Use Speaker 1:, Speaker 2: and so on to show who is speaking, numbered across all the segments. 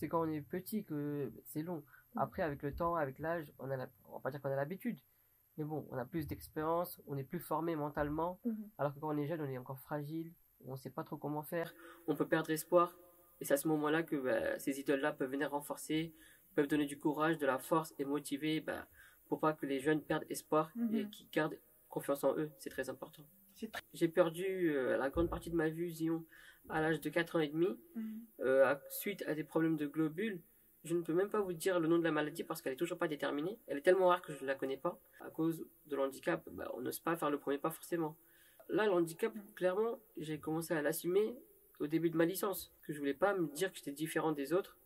Speaker 1: c'est quand on est petit que c'est long. Après, avec le temps, avec l'âge, on va pas dire qu'on a l'habitude, mais bon, on a plus d'expérience, on est plus formé mentalement, alors que quand on est jeune, on est encore fragile, on sait pas trop comment faire, on peut perdre espoir, et c'est à ce moment-là que ces idoles-là peuvent venir renforcer, peuvent donner du courage, de la force et motiver, pour pas que les jeunes perdent espoir et qu'ils gardent confiance en eux, c'est très important. J'ai perdu la grande partie de ma vision à l'âge de 4 ans et demi, suite à des problèmes de globules. Je ne peux même pas vous dire le nom de la maladie parce qu'elle est toujours pas déterminée. Elle est tellement rare que je ne la connais pas. À cause de l'handicap, on n'ose pas faire le premier pas forcément. Là, le handicap, clairement, j'ai commencé à l'assumer au début de ma licence. Que je voulais pas me dire que j'étais différent des autres.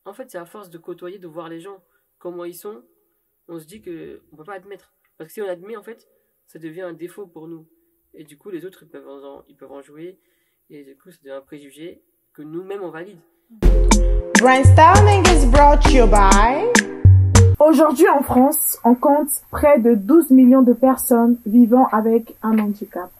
Speaker 1: En fait, c'est à force de côtoyer, de voir les gens, comment ils sont, on se dit qu'on peut pas admettre. Parce que si on admet, en fait, ça devient un défaut pour nous. Et du coup, les autres, ils peuvent en jouer. Et du coup, ça devient un préjugé que nous-mêmes, on valide.
Speaker 2: Brainstorming is brought to you by... Aujourd'hui en France, on compte près de 12 millions de personnes vivant avec un handicap.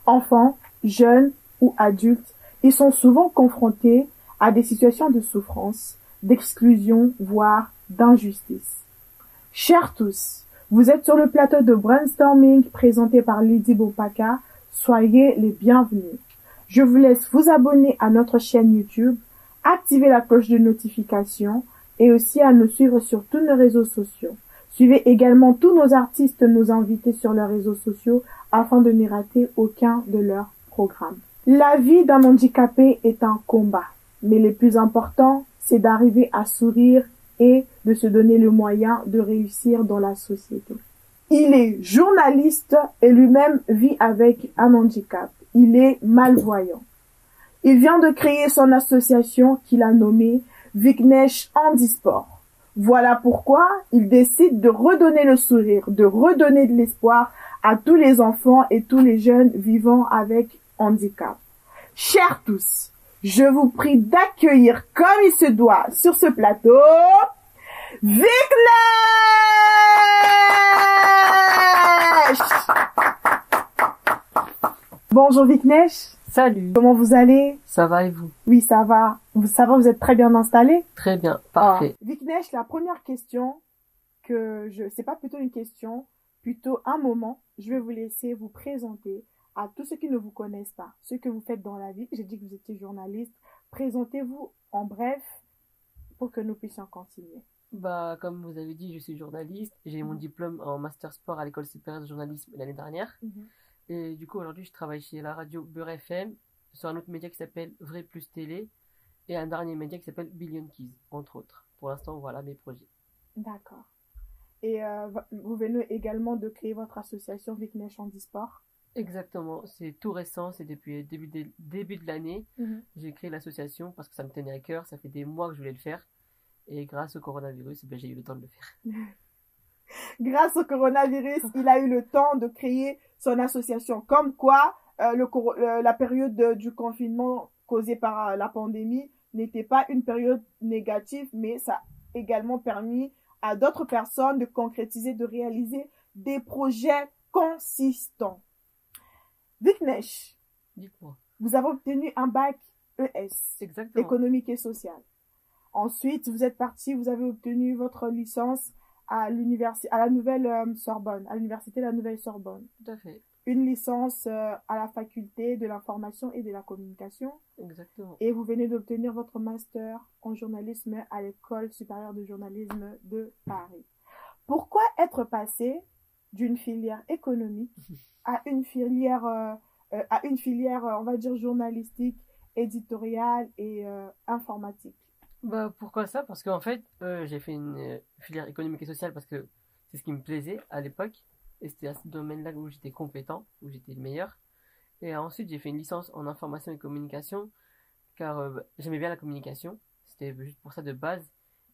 Speaker 2: Enfants, jeunes ou adultes, ils sont souvent confrontés à des situations de souffrance, d'exclusion, voire d'injustice. Chers tous, vous êtes sur le plateau de Brainstorming présenté par Lydie Bopaka. Soyez les bienvenus. Je vous laisse vous abonner à notre chaîne YouTube, activer la cloche de notification et aussi à nous suivre sur tous nos réseaux sociaux. Suivez également tous nos artistes, nos invités sur leurs réseaux sociaux afin de ne rater aucun de leurs programmes. La vie d'un handicapé est un combat, mais le plus important, c'est d'arriver à sourire et de se donner le moyen de réussir dans la société. Il est journaliste et lui-même vit avec un handicap. Il est malvoyant. Il vient de créer son association qu'il a nommée Viknesh Handisport. Voilà pourquoi il décide de redonner le sourire, de redonner de l'espoir à tous les enfants et tous les jeunes vivant avec handicap. Chers tous, je vous prie d'accueillir comme il se doit sur ce plateau Viknesh! Bonjour Viknesh.
Speaker 1: Salut.
Speaker 2: Comment vous allez?
Speaker 1: Ça va et vous?
Speaker 2: Oui, ça va. Vous êtes très bien installé?
Speaker 1: Très bien, parfait.
Speaker 2: Viknesh, la première question c'est pas plutôt une question, plutôt un moment. Je vais vous laisser vous présenter à tous ceux qui ne vous connaissent pas, ce que vous faites dans la vie. J'ai dit que vous étiez journaliste. Présentez-vous en bref pour que nous puissions continuer.
Speaker 1: Comme vous avez dit, je suis journaliste. J'ai mon diplôme en master sport à l'école supérieure de journalisme l'année dernière. Et du coup, aujourd'hui, je travaille chez la radio Beurre FM, sur un autre média qui s'appelle Vrai Plus Télé, et un dernier média qui s'appelle Billion Keys, entre autres. Pour l'instant, voilà mes projets.
Speaker 2: D'accord. Et vous venez également de créer votre association Viknesh Handisport.
Speaker 1: Exactement, c'est tout récent, c'est depuis début de l'année. J'ai créé l'association parce que ça me tenait à cœur, ça fait des mois que je voulais le faire. Et grâce au coronavirus, j'ai eu le temps de le faire.
Speaker 2: Grâce au coronavirus, il a eu le temps de créer son association. Comme quoi, la période du confinement causée par la pandémie n'était pas une période négative, mais ça a également permis à d'autres personnes de concrétiser, de réaliser des projets consistants. Viknesh,
Speaker 1: dites-moi.
Speaker 2: Vous avez obtenu un bac ES,
Speaker 1: Exactement.
Speaker 2: économique et social. Ensuite, vous êtes parti, vous avez obtenu votre licence à la Nouvelle Sorbonne, à l'université de la Nouvelle Sorbonne.
Speaker 1: Tout à fait.
Speaker 2: Une licence à la faculté de l'information et de la communication.
Speaker 1: Exactement.
Speaker 2: Et vous venez d'obtenir votre master en journalisme à l'école supérieure de journalisme de Paris. Pourquoi être passé d'une filière économique à une filière, on va dire journalistique, éditoriale et informatique?
Speaker 1: Pourquoi ça? Parce qu'en fait, j'ai fait une filière économique et sociale parce que c'est ce qui me plaisait à l'époque. Et c'était à ce domaine-là où j'étais compétent, où j'étais le meilleur. Et ensuite, j'ai fait une licence en information et communication, car j'aimais bien la communication. C'était juste pour ça de base.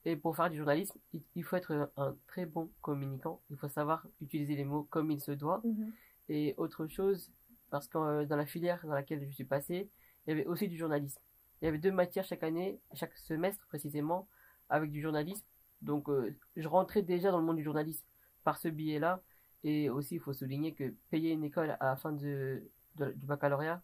Speaker 1: Et pour faire du journalisme, il faut être un très bon communicant. Il faut savoir utiliser les mots comme il se doit. Et autre chose, parce que dans la filière dans laquelle je suis passé, il y avait aussi du journalisme. Il y avait 2 matières chaque année, chaque semestre précisément, avec du journalisme. Donc, je rentrais déjà dans le monde du journalisme par ce biais-là. Et aussi, il faut souligner que payer une école à la fin du baccalauréat,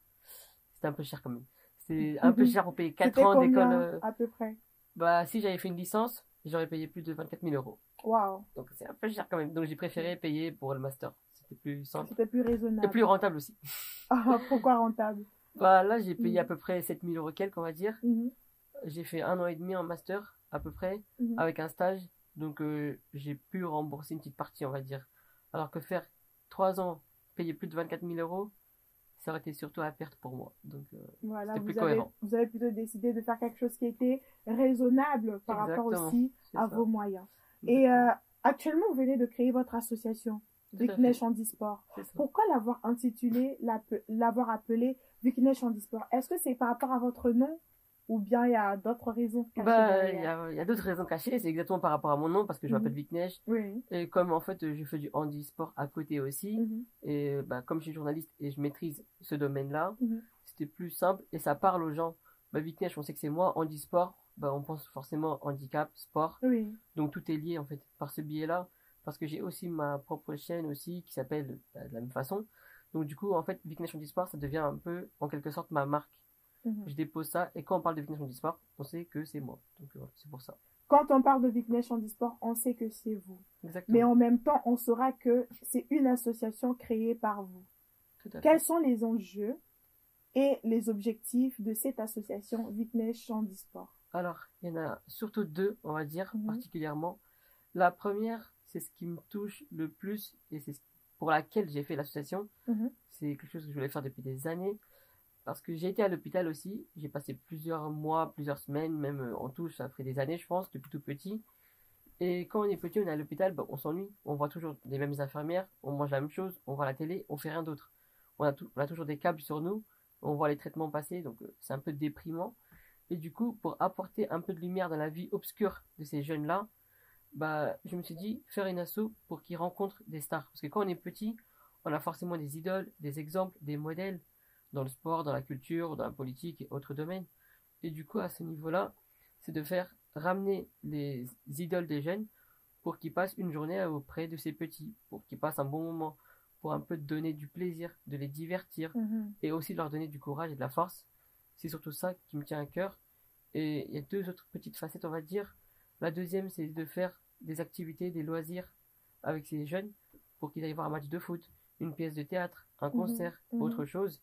Speaker 1: c'était un peu cher quand même. C'est un peu cher pour payer 4
Speaker 2: C'était
Speaker 1: ans d'école.
Speaker 2: combien, à peu près?
Speaker 1: Bah, si j'avais fait une licence, j'aurais payé plus de 24 000 euros.
Speaker 2: Waouh.
Speaker 1: Donc c'est un peu cher quand même. Donc j'ai préféré payer pour le master. C'était plus simple.
Speaker 2: C'était plus
Speaker 1: Et
Speaker 2: raisonnable.
Speaker 1: plus rentable aussi.
Speaker 2: Ah, pourquoi rentable?
Speaker 1: Bah là, j'ai payé à peu près 7 000 euros quelques, on va dire.
Speaker 2: Mhm,
Speaker 1: J'ai fait 1 an et demi en master, à peu près,
Speaker 2: mhm.
Speaker 1: avec un stage. Donc j'ai pu rembourser une petite partie, on va dire. Alors que faire 3 ans, payer plus de 24 000 euros, ça aurait été surtout à perte pour moi. Donc
Speaker 2: Voilà,
Speaker 1: c'était plus cohérent.
Speaker 2: vous avez plutôt décidé de faire quelque chose qui était raisonnable par rapport
Speaker 1: Exactement,
Speaker 2: aussi
Speaker 1: c'est
Speaker 2: à
Speaker 1: ça.
Speaker 2: vos moyens. Et actuellement, vous venez de créer votre association,
Speaker 1: Tout à
Speaker 2: Viknesh
Speaker 1: fait,
Speaker 2: Handisport.
Speaker 1: c'est ça.
Speaker 2: Pourquoi l'avoir intitulé, l'avoir appelé Viknesh Handisport? Est-ce que c'est par rapport à votre nom ou bien il y a d'autres raisons cachées
Speaker 1: Bah, il
Speaker 2: derrière?
Speaker 1: y a d'autres raisons cachées, c'est exactement par rapport à mon nom, parce que je m'appelle
Speaker 2: Mhm.
Speaker 1: Viknesh.
Speaker 2: Oui.
Speaker 1: Et comme en fait, je fais du handisport à côté aussi,
Speaker 2: Mhm,
Speaker 1: et bah, comme je suis journaliste et je maîtrise ce domaine-là,
Speaker 2: mhm.
Speaker 1: c'était plus simple et ça parle aux gens. Bah, Viknesh, on sait que c'est moi, handisport, bah, on pense forcément handicap, sport,
Speaker 2: Oui.
Speaker 1: donc tout est lié en fait par ce biais-là, parce que j'ai aussi ma propre chaîne aussi qui s'appelle de la même façon. Donc du coup, en fait, Viknesh Handisport, ça devient un peu en quelque sorte ma marque.
Speaker 2: Mhm.
Speaker 1: Je dépose ça et quand on parle de Viknesh Handisport, on sait que c'est moi. Donc voilà, c'est pour ça.
Speaker 2: Quand on parle de Viknesh Handisport, on sait que c'est vous. Mais
Speaker 1: Exactement,
Speaker 2: en même temps, on saura que c'est une association créée par vous.
Speaker 1: tout à fait.
Speaker 2: Quels sont les enjeux et les objectifs de cette association Viknesh Handisport?
Speaker 1: Alors, il y en a surtout deux, on va dire,
Speaker 2: Mhm,
Speaker 1: particulièrement. La première, c'est ce qui me touche le plus et c'est pour laquelle j'ai fait l'association.
Speaker 2: mhm,
Speaker 1: C'est quelque chose que je voulais faire depuis des années. Parce que j'ai été à l'hôpital aussi. J'ai passé plusieurs mois, plusieurs semaines, même en tout, ça fait des années, je pense, depuis tout petit. Et quand on est petit, on est à l'hôpital, bah, on s'ennuie. On voit toujours les mêmes infirmières, on mange la même chose, on voit la télé, on fait rien d'autre. On a toujours des câbles sur nous, on voit les traitements passer, donc c'est un peu déprimant. Et du coup, pour apporter un peu de lumière dans la vie obscure de ces jeunes-là, bah, je me suis dit, faire une asso pour qu'ils rencontrent des stars. Parce que quand on est petit, on a forcément des idoles, des exemples, des modèles dans le sport, dans la culture, dans la politique et autres domaines. Et du coup, à ce niveau-là, c'est de faire ramener les idoles des jeunes pour qu'ils passent une journée auprès de ces petits, pour qu'ils passent un bon moment, pour un peu donner du plaisir, de les divertir
Speaker 2: mhm,
Speaker 1: et aussi de leur donner du courage et de la force. C'est surtout ça qui me tient à cœur. Et il y a deux autres petites facettes, on va dire. La deuxième, c'est de faire des activités, des loisirs avec ces jeunes pour qu'ils aillent voir un match de foot, une pièce de théâtre, un
Speaker 2: mhm,
Speaker 1: concert,
Speaker 2: mhm.
Speaker 1: autre chose.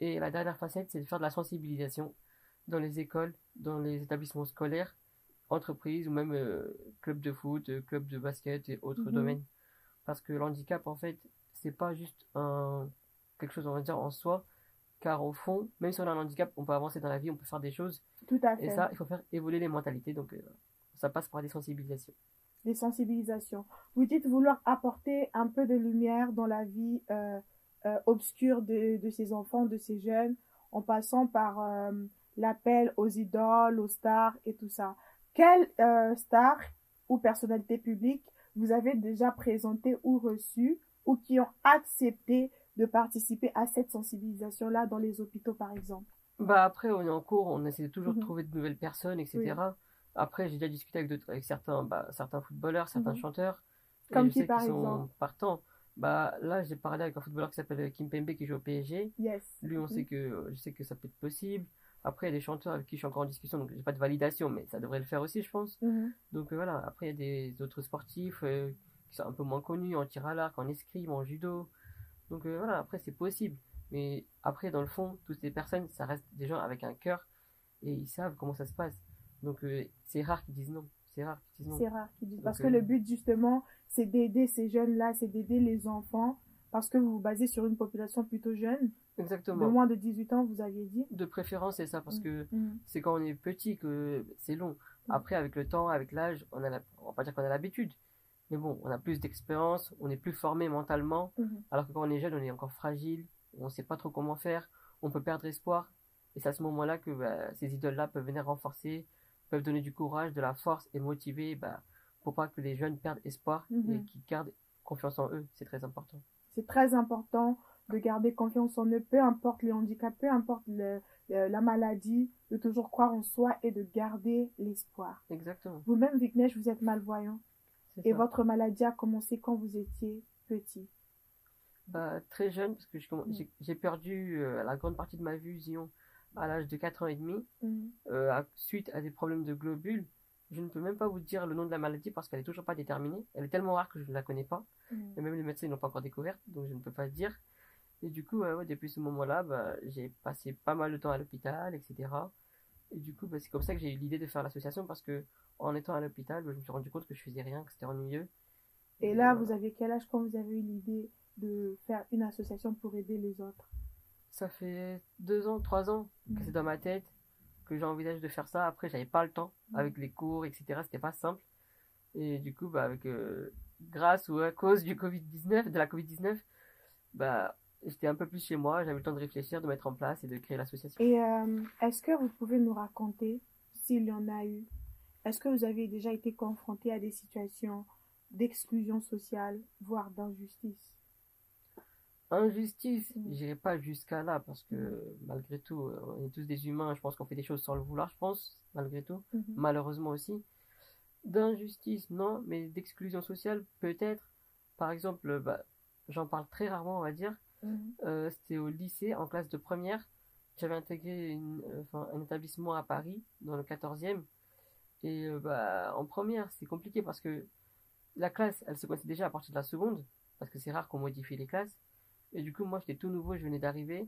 Speaker 1: Et la dernière facette, c'est de faire de la sensibilisation dans les écoles, dans les établissements scolaires, entreprises ou même clubs de foot, clubs de basket et autres
Speaker 2: Mhm.
Speaker 1: domaines. Parce que l'handicap, en fait, c'est pas juste quelque chose, on va dire, en soi, car au fond, même si on a un handicap, on peut avancer dans la vie, on peut faire des choses.
Speaker 2: Tout à
Speaker 1: Et
Speaker 2: fait.
Speaker 1: ça, il faut faire évoluer les mentalités. Donc, ça passe par des sensibilisations.
Speaker 2: Des sensibilisations. Vous dites vouloir apporter un peu de lumière dans la vie obscure de ces enfants, de ces jeunes, en passant par l'appel aux idoles, aux stars et tout ça. Quelle star ou personnalité publique vous avez déjà présenté ou reçu ou qui ont accepté de participer à cette sensibilisation-là dans les hôpitaux, par exemple?
Speaker 1: Bah après, on est en cours, on essaie toujours de
Speaker 2: Mhm.
Speaker 1: trouver de nouvelles personnes,
Speaker 2: Oui.
Speaker 1: etc. Après, j'ai déjà discuté avec certains, bah, certains footballeurs, certains
Speaker 2: Mhm.
Speaker 1: chanteurs, et
Speaker 2: Comme
Speaker 1: je
Speaker 2: qui,
Speaker 1: sais qu'ils
Speaker 2: par exemple?
Speaker 1: sont partants. Bah là, j'ai parlé avec un footballeur qui s'appelle Kim Pembe qui joue au PSG.
Speaker 2: Yes.
Speaker 1: Lui,
Speaker 2: Mhm.
Speaker 1: je sais que ça peut être possible. Après, il y a des chanteurs avec qui je suis encore en discussion, donc j'ai pas de validation, mais ça devrait le faire aussi, je pense.
Speaker 2: Mhm.
Speaker 1: Donc voilà, après, il y a des autres sportifs qui sont un peu moins connus en tir à l'arc, en escrime, en judo. Donc voilà, après, c'est possible. Mais après, dans le fond, toutes ces personnes, ça reste des gens avec un cœur et ils savent comment ça se passe. Donc c'est rare qu'ils disent non. C'est rare qu'ils disent non.
Speaker 2: C'est rare qu'ils disent.
Speaker 1: Donc
Speaker 2: Parce que le but, justement, c'est d'aider ces jeunes-là, c'est d'aider les enfants. Parce que vous vous basez sur une population plutôt jeune, de
Speaker 1: exactement.
Speaker 2: moins de 18 ans, vous aviez dit.
Speaker 1: De préférence, c'est ça, parce que
Speaker 2: Mhm.
Speaker 1: c'est quand on est petit que c'est long. Après, avec le temps, avec l'âge, on va pas dire qu'on a l'habitude. Mais bon, on a plus d'expérience, on est plus formé mentalement.
Speaker 2: Mhm.
Speaker 1: Alors que quand on est jeune, on est encore fragile, on sait pas trop comment faire, on peut perdre espoir. Et c'est à ce moment-là que bah, ces idoles-là peuvent venir renforcer, peuvent donner du courage, de la force et motiver bah, pour pas que les jeunes perdent espoir et
Speaker 2: Mhm.
Speaker 1: qu'ils gardent confiance en eux. C'est très important.
Speaker 2: C'est très important de garder confiance en eux, peu importe le handicap, peu importe la maladie, de toujours croire en soi et de garder l'espoir.
Speaker 1: Exactement,
Speaker 2: Vous-même, Viknesh, vous êtes malvoyant.
Speaker 1: c'est
Speaker 2: Et
Speaker 1: ça.
Speaker 2: votre maladie a commencé quand vous étiez petit.
Speaker 1: Bah, très jeune, parce que j'ai perdu la grande partie de ma vision à l'âge de 4 ans et demi, suite à des problèmes de globules. Je ne peux même pas vous dire le nom de la maladie parce qu'elle est toujours pas déterminée. Elle est tellement rare que je ne la connais pas. Et même les médecins ne l'ont pas encore découverte, donc je ne peux pas le dire. Et du coup, ouais, depuis ce moment-là, j'ai passé pas mal de temps à l'hôpital, etc. Et du coup, c'est comme ça que j'ai eu l'idée de faire l'association parce que en étant à l'hôpital, je me suis rendu compte que je faisais rien, que c'était ennuyeux.
Speaker 2: Et là, vous aviez quel âge quand vous avez eu l'idée de faire une association pour aider les autres?
Speaker 1: Ça fait 2 ans, 3 ans que c'est dans ma tête, que j'envisage de faire ça. Après, j'avais pas le temps avec les cours, etc. C'était pas simple. Et du coup, grâce ou à cause du Covid-19, de la Covid-19, j'étais un peu plus chez moi, j'avais le temps de réfléchir, de mettre en place et de créer l'association.
Speaker 2: Et est-ce que vous pouvez nous raconter, s'il y en a eu, est-ce que vous avez déjà été confronté à des situations d'exclusion sociale, voire d'injustice?
Speaker 1: Injustice, j'irai pas jusqu'à là parce que malgré tout, on est tous des humains, je pense qu'on fait des choses sans le vouloir, je pense, malgré tout, malheureusement aussi. D'injustice, non, mais d'exclusion sociale, peut-être. Par exemple, j'en parle très rarement, on va dire. C'était au lycée, en classe de première. J'avais intégré un établissement à Paris, dans le 14e. Et en première, c'est compliqué parce que la classe, elle se connaissait déjà à partir de la seconde, parce que c'est rare qu'on modifie les classes. Et du coup, moi, j'étais tout nouveau, je venais d'arriver.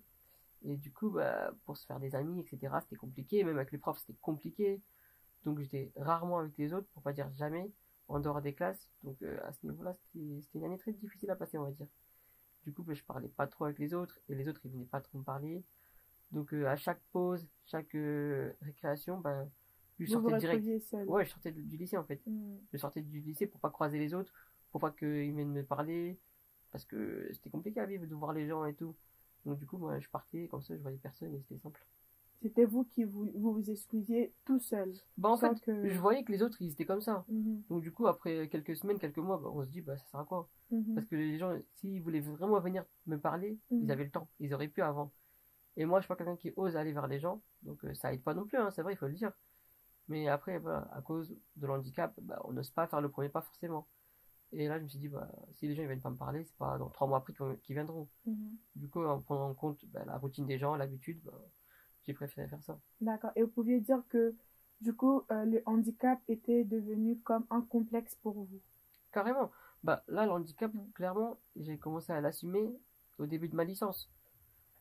Speaker 1: Et du coup, pour se faire des amis, etc., c'était compliqué. Même avec les profs, c'était compliqué. Donc, j'étais rarement avec les autres, pour pas dire jamais, en dehors des classes. Donc, à ce niveau-là, c'était une année très difficile à passer, on va dire. Du coup, je parlais pas trop avec les autres. Et les autres, ils venaient pas trop me parler. Donc, à chaque pause, chaque récréation, je sortais direct.
Speaker 2: Seul.
Speaker 1: Ouais, je sortais du lycée, en fait. Je sortais du lycée pour pas croiser les autres, pour pas qu'ils viennent me parler. Parce que c'était compliqué à vivre de voir les gens et tout. Donc du coup, moi, je partais, comme ça, je voyais personne et c'était simple.
Speaker 2: C'était vous qui vous exclusiez tout seul?
Speaker 1: En fait, je voyais que les autres, ils étaient comme ça. Donc du coup, après quelques semaines, quelques mois, on se dit, ça sert à quoi? Parce que les gens, s'ils voulaient vraiment venir me parler, ils avaient le temps. Ils auraient pu avant. Et moi, je suis pas quelqu'un qui ose aller vers les gens. Donc ça aide pas non plus, hein, c'est vrai, il faut le dire. Mais après, à cause de l'handicap, on n'ose pas faire le premier pas forcément. Et là, je me suis dit, si les gens ne viennent pas me parler, c'est pas dans 3 mois après qu'ils viendront. Du coup, en prenant en compte la routine des gens, l'habitude, j'ai préféré faire ça.
Speaker 2: D'accord. Et vous pouviez dire que, du coup, le handicap était devenu comme un complexe pour vous?
Speaker 1: Carrément. Là, le handicap, clairement, j'ai commencé à l'assumer au début de ma licence.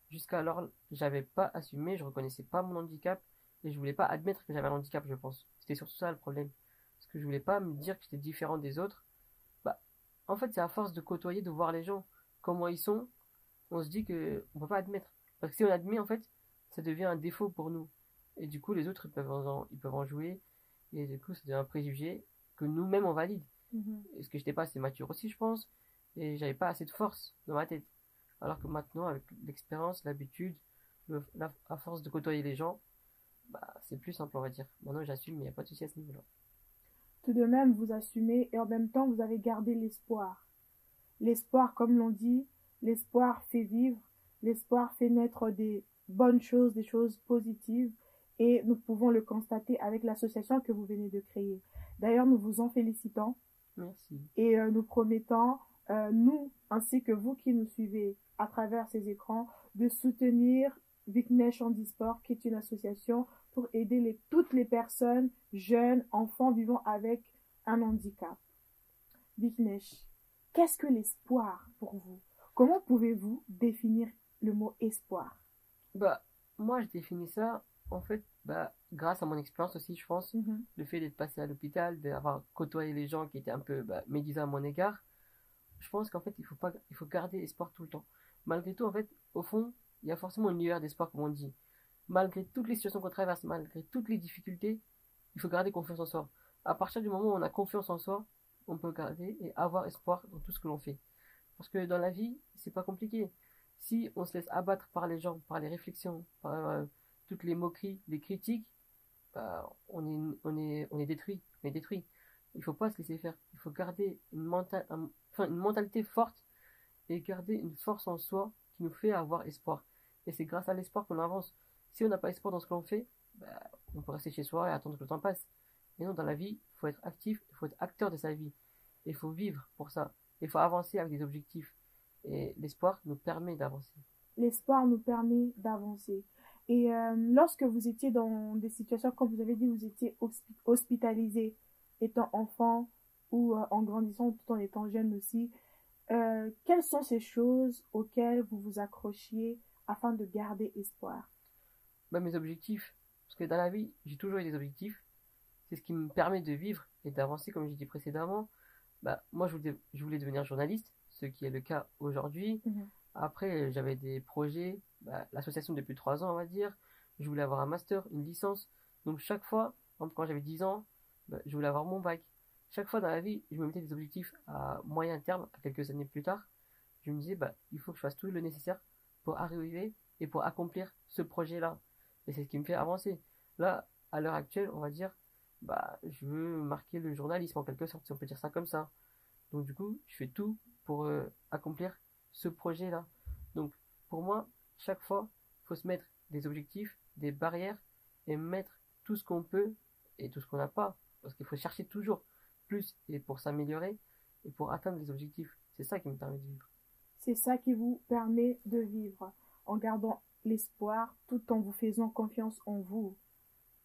Speaker 1: Jusqu'alors, j'avais pas assumé, je reconnaissais pas mon handicap et je voulais pas admettre que j'avais un handicap, je pense. C'était surtout ça le problème. Parce que je voulais pas me dire que j'étais différent des autres. En fait, c'est à force de côtoyer, de voir les gens, comment ils sont, on se dit que on peut pas admettre. Parce que si on admet, en fait, ça devient un défaut pour nous. Et du coup, les autres, ils peuvent en jouer. Et du coup, ça devient un préjugé que nous-mêmes, on valide. Et ce que j'étais pas assez mature aussi, je pense. Et j'avais pas assez de force dans ma tête. Alors que maintenant, avec l'expérience, l'habitude, à force de côtoyer les gens, c'est plus simple, on va dire. Maintenant, j'assume, mais il n'y a pas de souci à ce niveau-là.
Speaker 2: Tout de même, vous assumez et en même temps, vous avez gardé l'espoir. L'espoir, comme l'on dit, l'espoir fait vivre, l'espoir fait naître des bonnes choses, des choses positives et nous pouvons le constater avec l'association que vous venez de créer. D'ailleurs, nous vous en félicitons.
Speaker 1: Merci.
Speaker 2: Et nous promettons, nous ainsi que vous qui nous suivez à travers ces écrans, de soutenir Viknesh Handisport, qui est une association pour aider toutes les personnes, jeunes, enfants vivant avec un handicap. Viknesh, qu'est-ce que l'espoir pour vous? Comment pouvez-vous définir le mot espoir?
Speaker 1: Moi, je définis ça, en fait, grâce à mon expérience aussi, je pense, le fait d'être passé à l'hôpital, d'avoir côtoyé les gens qui étaient un peu médisants à mon égard, je pense qu'en fait, il faut garder espoir tout le temps. Malgré tout, en fait, au fond, il y a forcément une lueur d'espoir, comme on dit. Malgré toutes les situations qu'on traverse, malgré toutes les difficultés, il faut garder confiance en soi. À partir du moment où on a confiance en soi, on peut garder et avoir espoir dans tout ce que l'on fait. Parce que dans la vie, c'est pas compliqué. Si on se laisse abattre par les gens, par les réflexions, par toutes les moqueries, les critiques, on est détruit. On est détruit. Il faut pas se laisser faire. Il faut garder une mentalité forte et garder une force en soi qui nous fait avoir espoir. Et c'est grâce à l'espoir qu'on avance. Si on n'a pas espoir dans ce que l'on fait, on peut rester chez soi et attendre que le temps passe. Et non, dans la vie, il faut être actif, il faut être acteur de sa vie. Il faut vivre pour ça. Il faut avancer avec des objectifs. Et l'espoir nous permet d'avancer.
Speaker 2: L'espoir nous permet d'avancer. Et lorsque vous étiez dans des situations, comme vous avez dit, vous étiez hospitalisé étant enfant ou en grandissant tout en étant jeune aussi, quelles sont ces choses auxquelles vous vous accrochiez afin de garder espoir?
Speaker 1: Mes objectifs, parce que dans la vie, j'ai toujours eu des objectifs. C'est ce qui me permet de vivre et d'avancer, comme j'ai dit précédemment. Moi, je voulais devenir journaliste, ce qui est le cas aujourd'hui. Après, j'avais des projets, l'association depuis 3 ans, on va dire. Je voulais avoir un master, une licence. Donc, chaque fois, quand j'avais 10 ans, je voulais avoir mon bac. Chaque fois dans la vie, je me mettais des objectifs à moyen terme, à quelques années plus tard. Je me disais, il faut que je fasse tout le nécessaire pour arriver et pour accomplir ce projet-là. Et c'est ce qui me fait avancer. Là, à l'heure actuelle, on va dire, je veux marquer le journalisme en quelque sorte, si on peut dire ça comme ça. Donc, du coup, je fais tout pour accomplir ce projet-là. Donc, pour moi, chaque fois, il faut se mettre des objectifs, des barrières et mettre tout ce qu'on peut et tout ce qu'on n'a pas. Parce qu'il faut chercher toujours plus et pour s'améliorer et pour atteindre les objectifs. C'est ça qui me permet de vivre.
Speaker 2: C'est ça qui vous permet de vivre en gardant l'espoir tout en vous faisant confiance en vous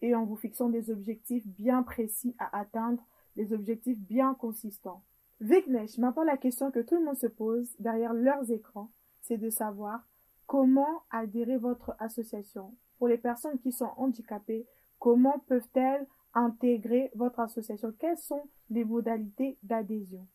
Speaker 2: et en vous fixant des objectifs bien précis à atteindre, des objectifs bien consistants. Vignesh, maintenant la question que tout le monde se pose derrière leurs écrans, c'est de savoir comment adhérer votre association. Pour les personnes qui sont handicapées, comment peuvent-elles intégrer votre association? Quelles sont les modalités d'adhésion?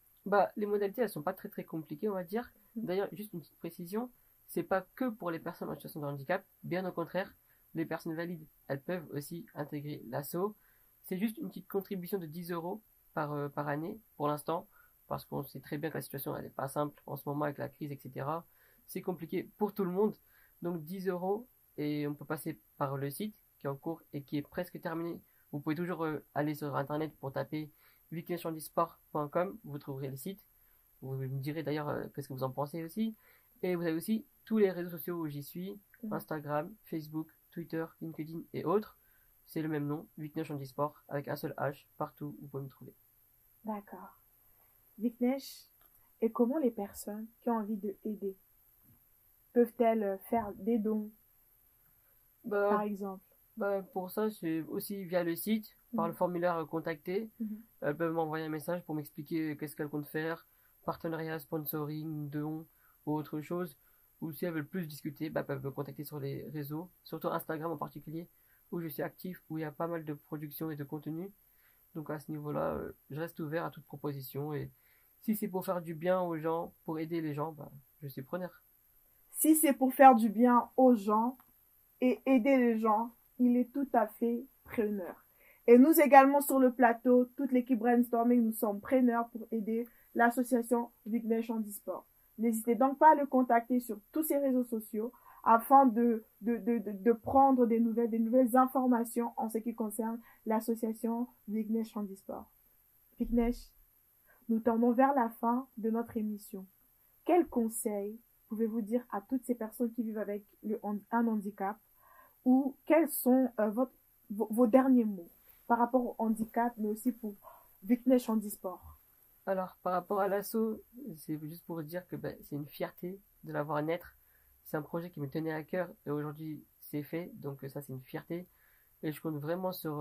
Speaker 1: Les modalités, elles sont pas très très compliquées, on va dire. D'ailleurs, juste une petite précision, c'est pas que pour les personnes en situation de handicap, bien au contraire, les personnes valides, elles peuvent aussi intégrer l'asso. C'est juste une petite contribution de 10 € par année pour l'instant, parce qu'on sait très bien que la situation elle n'est pas simple en ce moment avec la crise, etc. C'est compliqué pour tout le monde. Donc 10 € et on peut passer par le site qui est en cours et qui est presque terminé. Vous pouvez toujours aller sur internet pour taper vikneshhandisport.com, vous trouverez le site. Vous me direz d'ailleurs qu'est-ce que vous en pensez aussi. Et vous avez aussi tous les réseaux sociaux où j'y suis, Instagram, Facebook, Twitter, LinkedIn et autres. C'est le même nom, Viknesh Handisport, avec un seul H, partout vous pouvez me trouver.
Speaker 2: D'accord. Viknesh, et comment les personnes qui ont envie de aider peuvent-elles faire des dons, par exemple?
Speaker 1: Pour ça, c'est aussi via le site, par le formulaire contacter. Elles peuvent m'envoyer un message pour m'expliquer qu'est-ce qu'elles comptent faire, partenariat, sponsoring, dons ou autre chose. Ou si elles veulent plus discuter, elles peuvent me contacter sur les réseaux, surtout Instagram en particulier, où je suis actif, où il y a pas mal de production et de contenu. Donc à ce niveau-là, je reste ouvert à toute proposition. Et si c'est pour faire du bien aux gens, pour aider les gens, je suis preneur.
Speaker 2: Si c'est pour faire du bien aux gens et aider les gens, il est tout à fait preneur. Et nous également sur le plateau, toute l'équipe Brainstorming, nous sommes preneurs pour aider l'association Viknesh Handisport. N'hésitez donc pas à le contacter sur tous ses réseaux sociaux afin de prendre des nouvelles informations en ce qui concerne l'association Viknesh Handisport. Viknesh, nous tendons vers la fin de notre émission. Quels conseils pouvez-vous dire à toutes ces personnes qui vivent avec un handicap ou quels sont vos derniers mots par rapport au handicap, mais aussi pour Viknesh Handisport?
Speaker 1: Alors, par rapport à l'asso, c'est juste pour dire que c'est une fierté de la voir naître. C'est un projet qui me tenait à cœur et aujourd'hui c'est fait, donc ça c'est une fierté. Et je compte vraiment sur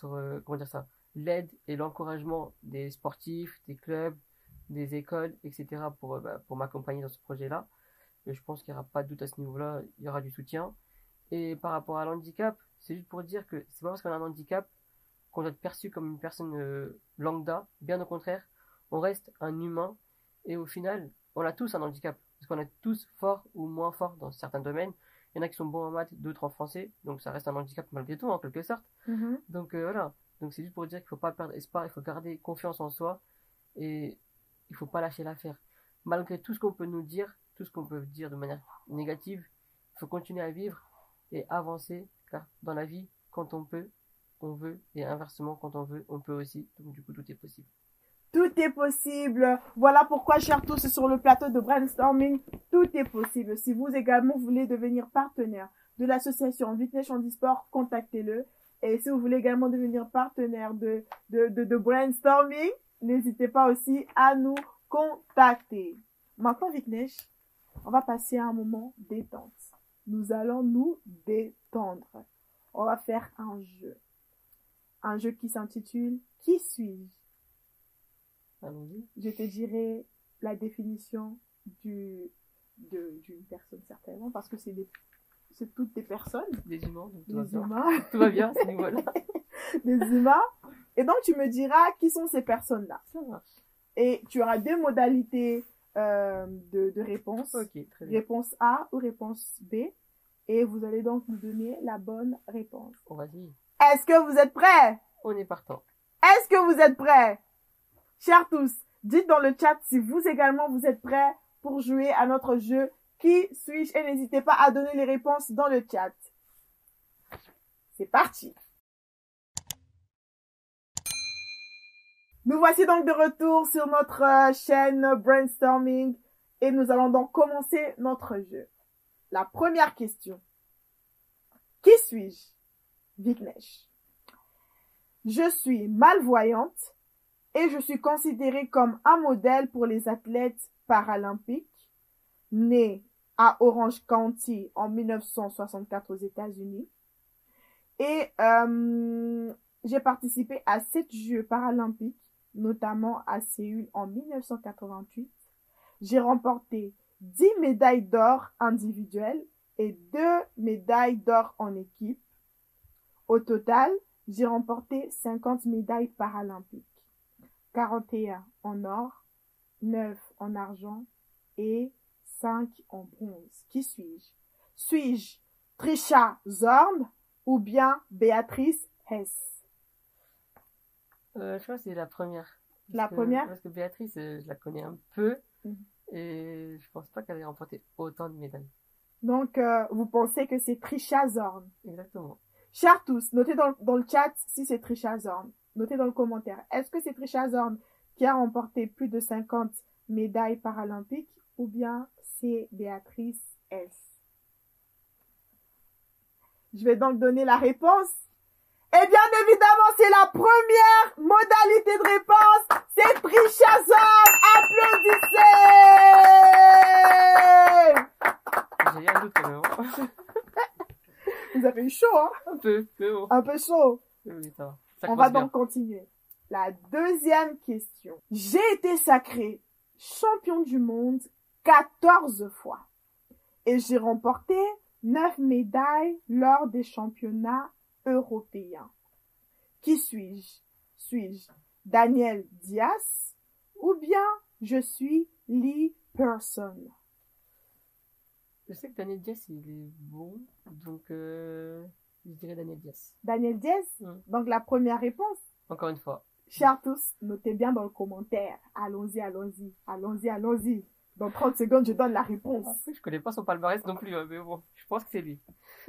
Speaker 1: comment dire ça, l'aide et l'encouragement des sportifs, des clubs, des écoles, etc. pour m'accompagner dans ce projet-là. Et je pense qu'il n'y aura pas de doute à ce niveau-là, il y aura du soutien. Et par rapport à l'handicap, c'est juste pour dire que c'est pas parce qu'on a un handicap qu'on doit être perçu comme une personne lambda, bien au contraire, on reste un humain et au final, on a tous un handicap, parce qu'on est tous forts ou moins forts dans certains domaines. Il y en a qui sont bons en maths, d'autres en français, donc ça reste un handicap malgré tout en quelque sorte. Donc voilà, donc c'est juste pour dire qu'il faut pas perdre espoir, il faut garder confiance en soi et il faut pas lâcher l'affaire. Malgré tout ce qu'on peut nous dire, tout ce qu'on peut dire de manière négative, il faut continuer à vivre et avancer, car dans la vie, quand on peut, on veut, et inversement, quand on veut, on peut aussi. Donc du coup, tout est possible.
Speaker 2: Tout est possible. Voilà pourquoi, chers tous, sur le plateau de Brainstorming, tout est possible. Si vous également voulez devenir partenaire de l'association Viknesh Handisport, contactez-le. Et si vous voulez également devenir partenaire de Brainstorming, n'hésitez pas aussi à nous contacter. Maintenant, Viknesh, on va passer à un moment détente. nous allons nous détendre. On va faire un jeu. Un jeu qui s'intitule « Qui suis-je »
Speaker 1: Allons-y.
Speaker 2: Je te dirai la définition d'une personne certainement, parce que c'est toutes des personnes.
Speaker 1: Des humains. Donc
Speaker 2: des humains.
Speaker 1: Tout va bien à ce niveau-là.
Speaker 2: Des humains. Et donc, tu me diras qui sont ces personnes-là.
Speaker 1: Ça marche.
Speaker 2: Et tu auras deux modalités de réponse.
Speaker 1: Ok, très bien.
Speaker 2: Réponse A ou réponse B. Et vous allez donc nous donner la bonne réponse.
Speaker 1: On va dire.
Speaker 2: Est-ce que vous êtes prêts?
Speaker 1: On est partant.
Speaker 2: Est-ce que vous êtes prêts? Chers tous, dites dans le chat si vous également vous êtes prêts pour jouer à notre jeu Qui suis-je? Et n'hésitez pas à donner les réponses dans le chat. C'est parti! Nous voici donc de retour sur notre chaîne Brainstorming et nous allons donc commencer notre jeu. La première question. Qui suis-je? Vignesh. Je suis malvoyante et je suis considérée comme un modèle pour les athlètes paralympiques, née à Orange County en 1964 aux États-Unis. Et j'ai participé à 7 Jeux paralympiques, notamment à Séoul en 1988. J'ai remporté 10 médailles d'or individuelles et 2 médailles d'or en équipe. Au total, j'ai remporté 50 médailles paralympiques. 41 en or, 9 en argent et 5 en bronze. Qui suis-je? Suis-je Trisha Zorn ou bien Béatrice Hess?
Speaker 1: Je crois que c'est la première.
Speaker 2: Première?
Speaker 1: Parce que Béatrice, je la connais un peu. Et je pense pas qu'elle ait remporté autant de médailles.
Speaker 2: Donc, vous pensez que c'est Trisha Zorn?
Speaker 1: Exactement.
Speaker 2: Chers tous, notez dans le chat si c'est Trisha Zorn. Notez dans le commentaire. Est-ce que c'est Trisha Zorn qui a remporté plus de 50 médailles paralympiques ou bien c'est Béatrice S? Je vais donc donner la réponse. Et bien évidemment, c'est la première modalité de réponse. C'est Trisha Zorn. Applaudissez!
Speaker 1: J'ai un doute quand même.
Speaker 2: Vous avez eu chaud, hein?
Speaker 1: Un peu, mais bon.
Speaker 2: Un peu chaud.
Speaker 1: Oui, ça va.
Speaker 2: On va donc continuer. La deuxième question. J'ai été sacrée champion du monde 14 fois. Et j'ai remporté 9 médailles lors des championnats européens. Qui suis-je? Suis-je Daniel Diaz ou bien je suis Lee Person?
Speaker 1: Je sais que Daniel Diaz, il est bon. Donc, je dirais Daniel Diaz.
Speaker 2: Daniel Diaz? Donc, la première réponse.
Speaker 1: Encore une fois.
Speaker 2: Chers tous, notez bien dans le commentaire. Allons-y, allons-y, allons-y, allons-y. Dans 30 secondes, je donne la réponse.
Speaker 1: Je connais pas son palmarès non plus, mais bon, je pense que c'est lui.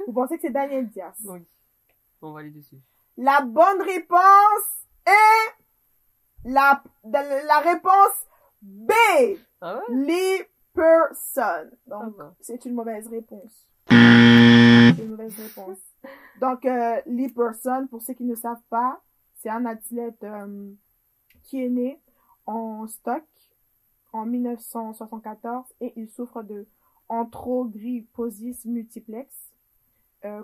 Speaker 2: Vous pensez que c'est Daniel Diaz?
Speaker 1: Oui. On va aller dessus.
Speaker 2: La bonne réponse est la réponse B.
Speaker 1: Ah ouais?
Speaker 2: Lee Person. Donc, c'est une mauvaise réponse. C'est une mauvaise réponse. Donc, Lee Person, pour ceux qui ne savent pas, c'est un athlète qui est né en stock en 1974 et il souffre de arthrogryposis multiplex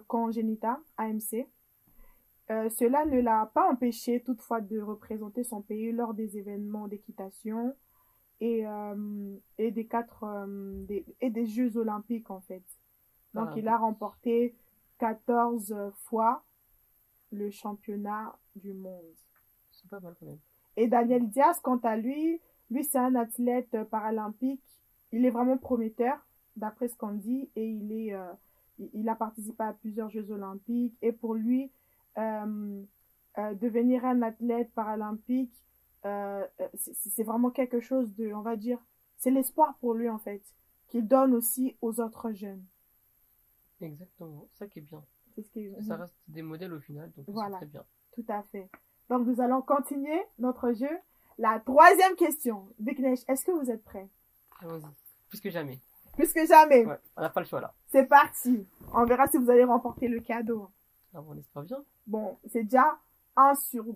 Speaker 2: congénita, AMC. Cela ne l'a pas empêché toutefois de représenter son pays lors des événements d'équitation et des Jeux olympiques en fait. Donc il a remporté 14 fois le championnat du monde.
Speaker 1: C'est pas mal quand même.
Speaker 2: Et Daniel Diaz, quant à lui c'est un athlète paralympique. Il est vraiment prometteur d'après ce qu'on dit et il a participé à plusieurs Jeux olympiques et pour lui devenir un athlète paralympique c'est vraiment quelque chose de, on va dire, c'est l'espoir pour lui en fait, qu'il donne aussi aux autres jeunes.
Speaker 1: Exactement, ça qui est bien.
Speaker 2: C'est ce qui est...
Speaker 1: Ça reste des modèles au final, donc
Speaker 2: voilà,
Speaker 1: c'est très bien.
Speaker 2: Tout à fait. Donc nous allons continuer notre jeu. La troisième question. Vignesh, est-ce que vous êtes prêts?
Speaker 1: Allons-y. Plus que jamais.
Speaker 2: Plus que jamais.
Speaker 1: Ouais, on n'a pas le choix là.
Speaker 2: C'est parti. On verra si vous allez remporter le cadeau.
Speaker 1: Ah bon, on espère bien.
Speaker 2: Bon, c'est déjà 1 sur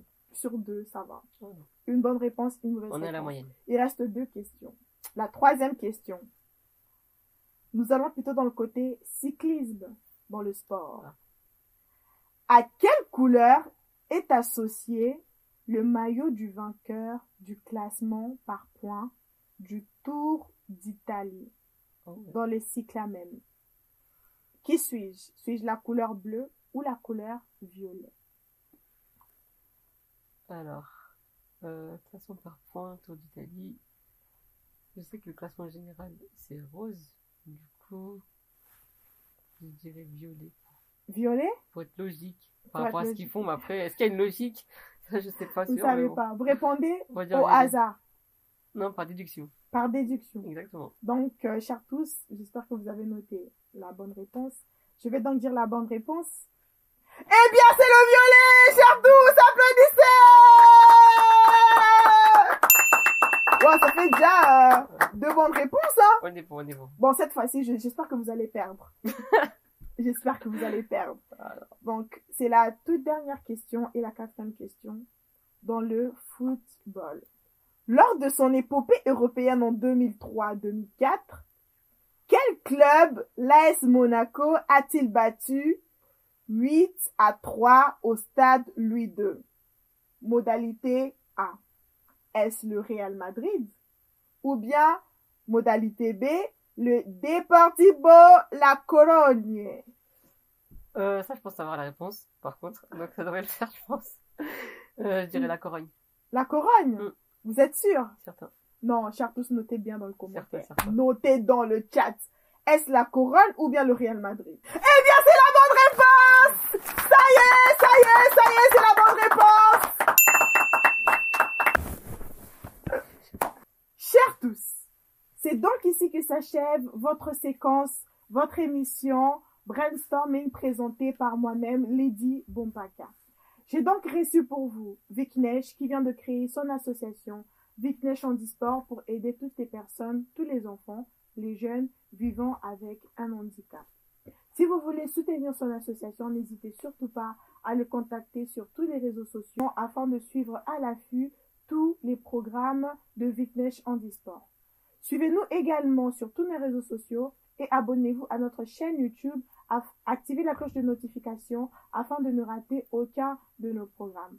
Speaker 2: 2, ça va.
Speaker 1: Oh.
Speaker 2: Une bonne réponse, une mauvaise réponse.
Speaker 1: On est à la moyenne.
Speaker 2: Il reste 2 questions. La troisième question. nous allons plutôt dans le côté cyclisme, dans le sport. À quelle couleur est associé le maillot du vainqueur du classement par points du Tour d'Italie dans le cyclamen? Qui suis-je? Suis-je la couleur bleue ou la couleur violet?
Speaker 1: Alors, classement par points, Tour d'Italie. Je sais que le classement général, c'est rose. Du coup, je dirais violet.
Speaker 2: Violet?
Speaker 1: Pour être logique par rapport à ce qu'ils font, mais après, est-ce qu'il y a une logique? Ça, je sais pas.
Speaker 2: Vous savez pas. Vous répondez au
Speaker 1: violet.
Speaker 2: hasard.
Speaker 1: Non, par déduction.
Speaker 2: Par déduction.
Speaker 1: Exactement.
Speaker 2: Donc, chers tous, j'espère que vous avez noté la bonne réponse. Je vais donc dire la bonne réponse. Eh bien, c'est le violet, chers tous, applaudissez! Ouais, ça fait déjà 2 bonnes réponses, hein?
Speaker 1: On est bon.
Speaker 2: Bon, cette fois-ci, j'espère que vous allez perdre. J'espère que vous allez perdre. Donc, c'est la toute dernière question et la 4e question dans le football. Lors de son épopée européenne en 2003-2004, quel club, l'AS Monaco, a-t-il battu 8-3 au stade Louis II? Modalité A. Est-ce le Real Madrid? Ou bien, modalité B, le Deportivo La Corogne?
Speaker 1: Ça, je pense savoir la réponse, par contre. Donc, ça devrait le faire, je pense. Je dirais la Corogne.
Speaker 2: La Corogne? Vous êtes sûr?
Speaker 1: Certain.
Speaker 2: Non, chers tous, notez bien dans le commentaire.
Speaker 1: Certain.
Speaker 2: Notez dans le chat. Est-ce la Corogne ou bien le Real Madrid? Eh bien, c'est la bonne réponse! Ça y est, c'est la bonne réponse! Chers tous, c'est donc ici que s'achève votre séquence, votre émission Brainstorming présentée par moi-même, Lady Bompaka. J'ai donc reçu pour vous Viknesh qui vient de créer son association Viknesh Handisport pour aider toutes les personnes, tous les enfants, les jeunes vivant avec un handicap. Si vous voulez soutenir son association, n'hésitez surtout pas à le contacter sur tous les réseaux sociaux afin de suivre à l'affût tous les programmes de Viknesh Handisport. Suivez-nous également sur tous mes réseaux sociaux et abonnez-vous à notre chaîne YouTube. Activez la cloche de notification afin de ne rater aucun de nos programmes.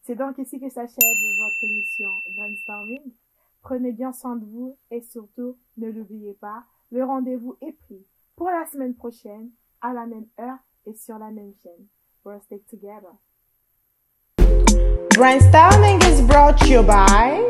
Speaker 2: C'est donc ici que s'achève votre émission Brainstorming. Prenez bien soin de vous et surtout, ne l'oubliez pas, le rendez-vous est pris pour la semaine prochaine, à la même heure et sur la même chaîne. We'll stick together.
Speaker 3: Brainstorming is brought to you by